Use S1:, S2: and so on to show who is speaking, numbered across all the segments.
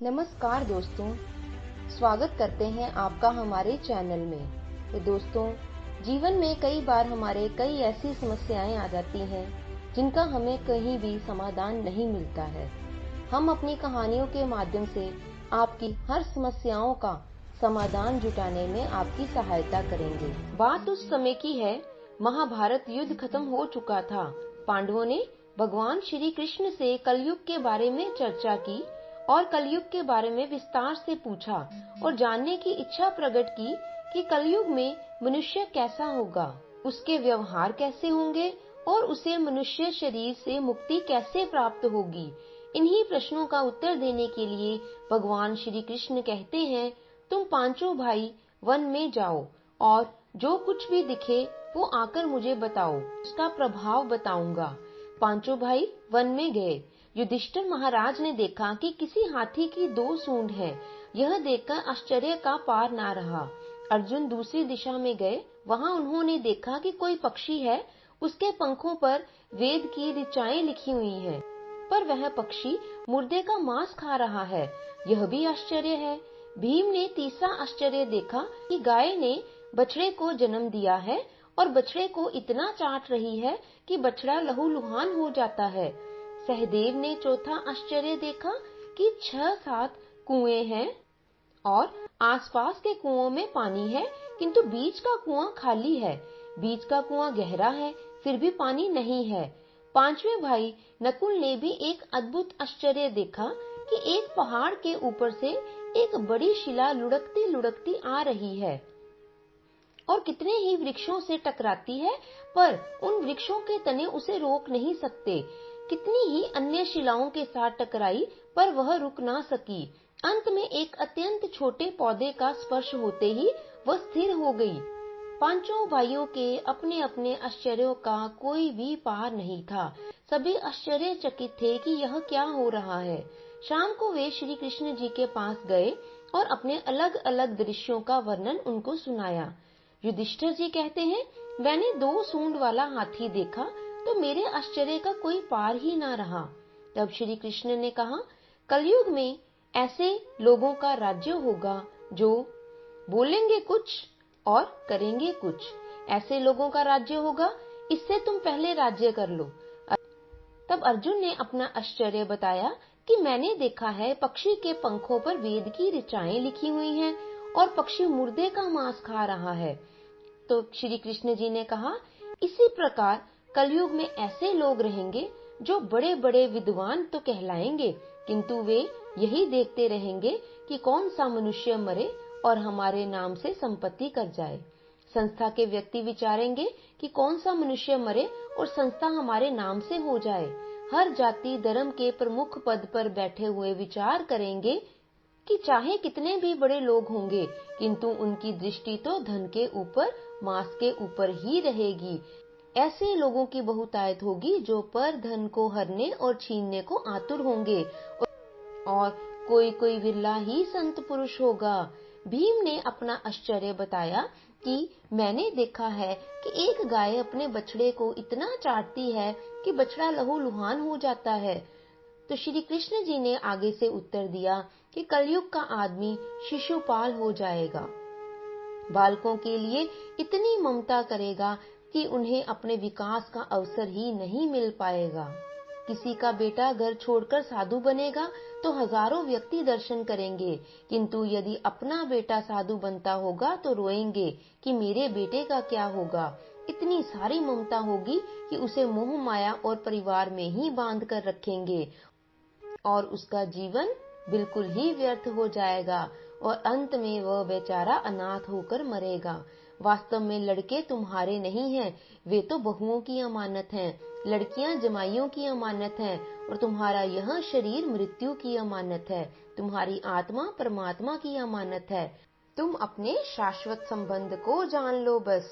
S1: नमस्कार दोस्तों, स्वागत करते हैं आपका हमारे चैनल में। तो दोस्तों, जीवन में कई बार हमारे कई ऐसी समस्याएं आ जाती हैं जिनका हमें कहीं भी समाधान नहीं मिलता है। हम अपनी कहानियों के माध्यम से आपकी हर समस्याओं का समाधान जुटाने में आपकी सहायता करेंगे। बात उस समय की है, महाभारत युद्ध खत्म हो चुका था। पांडवों ने भगवान श्री कृष्ण से कलयुग के बारे में चर्चा की और कलयुग के बारे में विस्तार से पूछा और जानने की इच्छा प्रकट की कि कलयुग में मनुष्य कैसा होगा, उसके व्यवहार कैसे होंगे और उसे मनुष्य शरीर से मुक्ति कैसे प्राप्त होगी। इन्हीं प्रश्नों का उत्तर देने के लिए भगवान श्री कृष्ण कहते हैं, तुम पांचों भाई वन में जाओ और जो कुछ भी दिखे वो आकर मुझे बताओ, उसका प्रभाव बताऊंगा। पांचों भाई वन में गए। युधिष्ठिर महाराज ने देखा कि किसी हाथी की 2 सूंड है। यह देखकर आश्चर्य का पार ना रहा। अर्जुन दूसरी दिशा में गए। वहां उन्होंने देखा कि कोई पक्षी है, उसके पंखों पर वेद की ऋचाएं लिखी हुई हैं, पर वह पक्षी मुर्दे का मांस खा रहा है। यह भी आश्चर्य है। भीम ने तीसरा आश्चर्य देखा कि गाय ने बछड़े को जन्म दिया है और बछड़े को इतना चाट रही है कि बछड़ा लहूलुहान हो जाता है। सहदेव ने चौथा आश्चर्य देखा कि 6-7 कुएं हैं और आसपास के कुओं में पानी है, किंतु बीच का कुआं खाली है। बीच का कुआं गहरा है, फिर भी पानी नहीं है। पांचवें भाई नकुल ने भी एक अद्भुत आश्चर्य देखा कि एक पहाड़ के ऊपर से एक बड़ी शिला लुढ़कती लुढ़कती आ रही है और कितने ही वृक्षों से टकराती है, पर उन वृक्षों के तने उसे रोक नहीं सकते। कितनी ही अन्य शिलाओं के साथ टकराई, पर वह रुक ना सकी। अंत में एक अत्यंत छोटे पौधे का स्पर्श होते ही वह स्थिर हो गई। पांचों भाइयों के अपने अपने आश्चर्यों का कोई भी पार नहीं था। सभी आश्चर्यचकित थे कि यह क्या हो रहा है। शाम को वे श्री कृष्ण जी के पास गए और अपने अलग अलग दृश्यों का वर्णन उनको सुनाया। युधिष्ठिर जी कहते हैं, मैंने 2 सूंड वाला हाथी देखा तो मेरे आश्चर्य का कोई पार ही ना रहा। तब श्री कृष्ण ने कहा, कलयुग में ऐसे लोगों का राज्य होगा जो बोलेंगे कुछ और करेंगे कुछ। ऐसे लोगों का राज्य होगा, इससे तुम पहले राज्य कर लो। तब अर्जुन ने अपना आश्चर्य बताया कि मैंने देखा है पक्षी के पंखों पर वेद की ऋचाएं लिखी हुई हैं और पक्षी मुर्दे का मांस खा रहा है। तो श्री कृष्ण जी ने कहा, इसी प्रकार कलयुग में ऐसे लोग रहेंगे जो बड़े बड़े विद्वान तो कहलाएंगे, किंतु वे यही देखते रहेंगे कि कौन सा मनुष्य मरे और हमारे नाम से संपत्ति कर जाए। संस्था के व्यक्ति विचारेंगे कि कौन सा मनुष्य मरे और संस्था हमारे नाम से हो जाए। हर जाति धर्म के प्रमुख पद पर बैठे हुए विचार करेंगे कि चाहे कितने भी बड़े लोग होंगे, किंतु उनकी दृष्टि तो धन के ऊपर, मांस के ऊपर ही रहेगी। ऐसे लोगों की बहुतायत होगी जो पर धन को हरने और छीनने को आतुर होंगे और कोई कोई विरला ही संत पुरुष होगा। भीम ने अपना आश्चर्य बताया कि मैंने देखा है कि एक गाय अपने बछड़े को इतना चाटती है कि बछड़ा लहूलुहान हो जाता है। तो श्री कृष्ण जी ने आगे से उत्तर दिया कि कलयुग का आदमी शिशुपाल हो जाएगा। बालकों के लिए इतनी ममता करेगा कि उन्हें अपने विकास का अवसर ही नहीं मिल पाएगा। किसी का बेटा घर छोड़कर साधु बनेगा तो हजारों व्यक्ति दर्शन करेंगे, किंतु यदि अपना बेटा साधु बनता होगा तो रोएंगे कि मेरे बेटे का क्या होगा। इतनी सारी ममता होगी कि उसे मोह माया और परिवार में ही बांध कर रखेंगे और उसका जीवन बिल्कुल ही व्यर्थ हो जाएगा और अंत में वह बेचारा अनाथ होकर मरेगा। वास्तव में लड़के तुम्हारे नहीं हैं, वे तो बहुओं की अमानत हैं। लड़कियां जमाइयों की अमानत हैं और तुम्हारा यह शरीर मृत्यु की अमानत है। तुम्हारी आत्मा परमात्मा की अमानत है। तुम अपने शाश्वत संबंध को जान लो बस।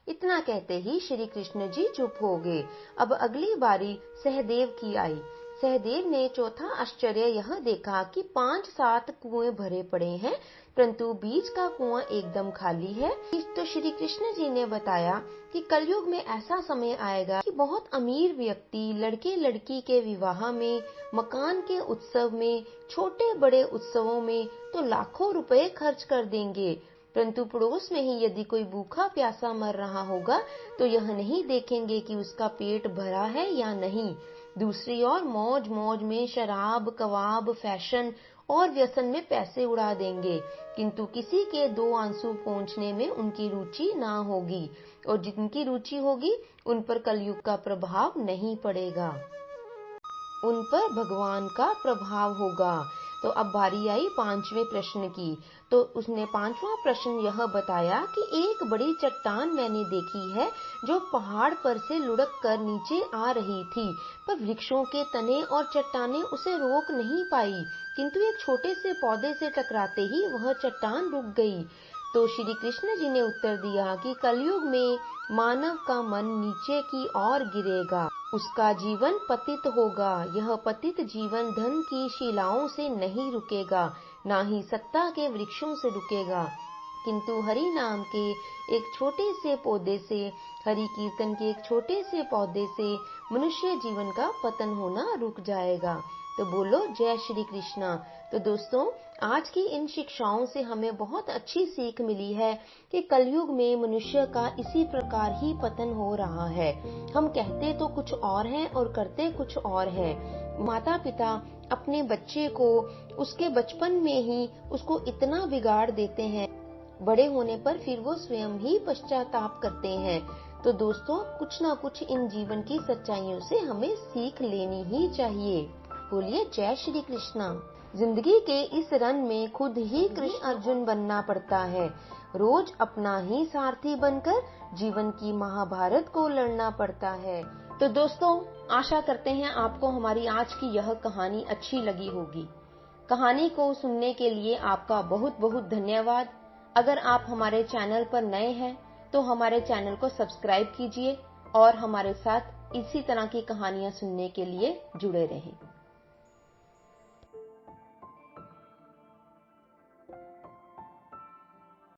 S1: इतना कहते ही श्री कृष्ण जी चुप हो गए। अब अगली बारी सहदेव की आई। सहदेव ने चौथा आश्चर्य यह देखा कि 5-7 कुएं भरे पड़े हैं, परंतु बीच का कुआं एकदम खाली है। तो श्री कृष्ण जी ने बताया कि कलयुग में ऐसा समय आएगा कि बहुत अमीर व्यक्ति लड़के लड़की के विवाह में, मकान के उत्सव में, छोटे बड़े उत्सवों में तो लाखों रुपए खर्च कर देंगे, परंतु पड़ोस में ही यदि कोई भूखा प्यासा मर रहा होगा तो यह नहीं देखेंगे कि उसका पेट भरा है या नहीं। दूसरी ओर मौज मौज में शराब, कबाब, फैशन और व्यसन में पैसे उड़ा देंगे, किंतु किसी के 2 आंसू पोंछने में उनकी रुचि ना होगी, और जिनकी रुचि होगी उन पर कलयुग का प्रभाव नहीं पड़ेगा, उन पर भगवान का प्रभाव होगा। तो अब बारी आई 5वें प्रश्न की। तो उसने 5वां प्रश्न यह बताया कि एक बड़ी चट्टान मैंने देखी है जो पहाड़ पर से लुढ़क कर नीचे आ रही थी, पर वृक्षों के तने और चट्टानें उसे रोक नहीं पाई, किंतु एक छोटे से पौधे से टकराते ही वह चट्टान रुक गई। तो श्री कृष्ण जी ने उत्तर दिया कि कलयुग में मानव का मन नीचे की ओर गिरेगा, उसका जीवन पतित होगा। यह पतित जीवन धन की शिलाओं से नहीं रुकेगा, ना ही सत्ता के वृक्षों से रुकेगा, किंतु हरि नाम के एक छोटे से पौधे से, हरि कीर्तन के एक छोटे से पौधे से मनुष्य जीवन का पतन होना रुक जाएगा। तो बोलो जय श्री कृष्णा। तो दोस्तों, आज की इन शिक्षाओं से हमें बहुत अच्छी सीख मिली है कि कलयुग में मनुष्य का इसी प्रकार ही पतन हो रहा है। हम कहते तो कुछ और हैं और करते कुछ और हैं। माता पिता अपने बच्चे को उसके बचपन में ही उसको इतना बिगाड़ देते हैं, बड़े होने पर फिर वो स्वयं ही पश्चाताप करते हैं। तो दोस्तों, कुछ ना कुछ इन जीवन की सच्चाइयों से हमें सीख लेनी ही चाहिए। बोलिए जय श्री कृष्णा। जिंदगी के इस रन में खुद ही कृष्ण अर्जुन बनना पड़ता है। रोज अपना ही सारथी बनकर जीवन की महाभारत को लड़ना पड़ता है। तो दोस्तों, आशा करते हैं आपको हमारी आज की यह कहानी अच्छी लगी होगी। कहानी को सुनने के लिए आपका बहुत बहुत धन्यवाद। अगर आप हमारे चैनल पर नए हैं तो हमारे चैनल को सब्सक्राइब कीजिए और हमारे साथ इसी तरह की कहानियां सुनने के लिए जुड़े रहें।